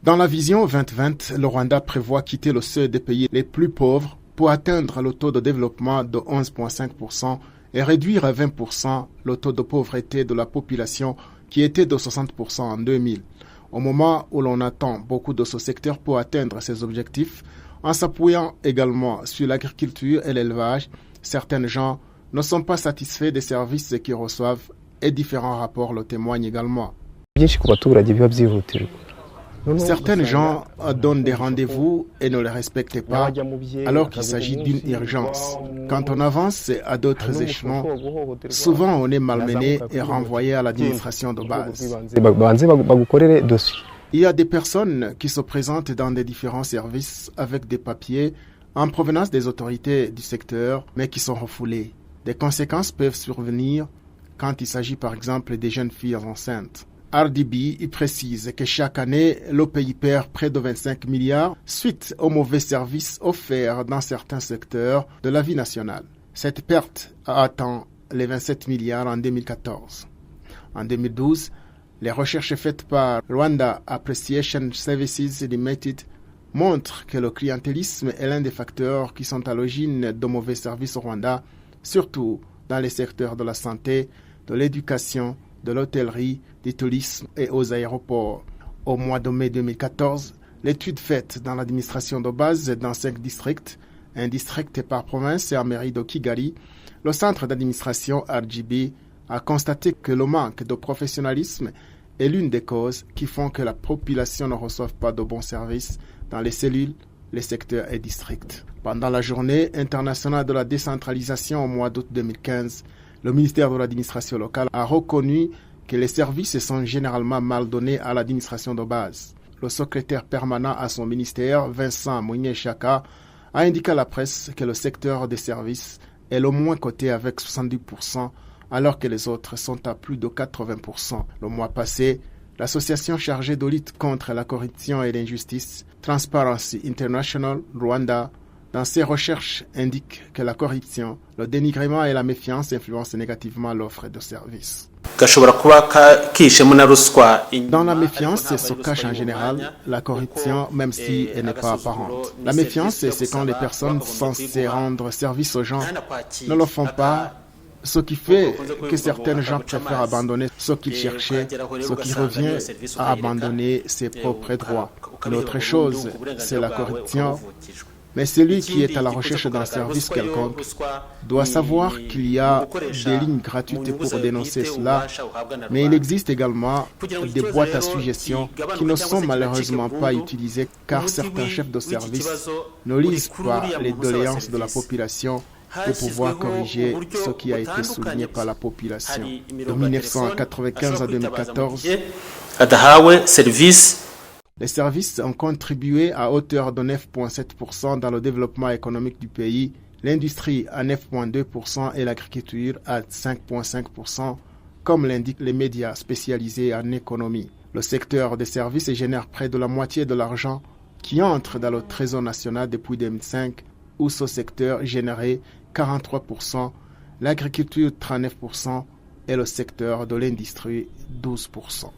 Dans la vision 2020, le Rwanda prévoit quitter le seuil des pays les plus pauvres pour atteindre le taux de développement de 11,5% et réduire à 20% le taux de pauvreté de la population qui était de 60% en 2000. Au moment où l'on attend beaucoup de ce secteur pour atteindre ces objectifs, en s'appuyant également sur l'agriculture et l'élevage, certains gens ne sont pas satisfaits des services qu'ils reçoivent et différents rapports le témoignent également. Certains gens donnent des rendez-vous et ne les respectent pas alors qu'il s'agit d'une urgence. Quand on avance à d'autres échelons, souvent on est malmené et renvoyé à l'administration de base. Il y a des personnes qui se présentent dans des différents services avec des papiers en provenance des autorités du secteur, mais qui sont refoulés. Des conséquences peuvent survenir quand il s'agit par exemple des jeunes filles enceintes. RDB précise que chaque année, le pays perd près de 25 milliards suite aux mauvais services offerts dans certains secteurs de la vie nationale. Cette perte atteint les 27 milliards en 2014. En 2012, les recherches faites par Rwanda Appreciation Services Limited montrent que le clientélisme est l'un des facteurs qui sont à l'origine de mauvais services au Rwanda, surtout dans les secteurs de la santé, de l'éducation, de l'hôtellerie, du tourisme et aux aéroports. Au mois de mai 2014, l'étude faite dans l'administration de base dans 5 districts, un district par province et en mairie de Kigali, le centre d'administration RGB a constaté que le manque de professionnalisme est l'une des causes qui font que la population ne reçoive pas de bons services dans les cellules, les secteurs et districts. Pendant la journée internationale de la décentralisation au mois d'août 2015, le ministère de l'administration locale a reconnu que les services sont généralement mal donnés à l'administration de base. Le secrétaire permanent à son ministère, Vincent Mounié-Chaka, a indiqué à la presse que le secteur des services est le moins coté avec 70%, alors que les autres sont à plus de 80%. Le mois passé, l'association chargée de lutte contre la corruption et l'injustice, Transparency International Rwanda, dans ses recherches, indique que la corruption, le dénigrement et la méfiance influencent négativement l'offre de services. Dans la méfiance se cache en général la corruption, même si elle n'est pas apparente. La méfiance, c'est quand les personnes censées rendre service aux gens ne le font pas, ce qui fait que certains gens préfèrent abandonner ce qu'ils cherchaient, ce qui revient à abandonner ses propres droits. Une autre chose, c'est la corruption. Mais celui qui est à la recherche d'un service quelconque doit savoir qu'il y a des lignes gratuites pour dénoncer cela, mais il existe également des boîtes à suggestions qui ne sont malheureusement pas utilisées car certains chefs de service ne lisent pas les doléances de la population pour pouvoir corriger ce qui a été souligné par la population. De 1995 à 2014, les services ont contribué à hauteur de 9,7% dans le développement économique du pays, l'industrie à 9,2% et l'agriculture à 5,5%, comme l'indiquent les médias spécialisés en économie. Le secteur des services génère près de la moitié de l'argent qui entre dans le Trésor national depuis 2005, où ce secteur générait 43%, l'agriculture 39% et le secteur de l'industrie 12%.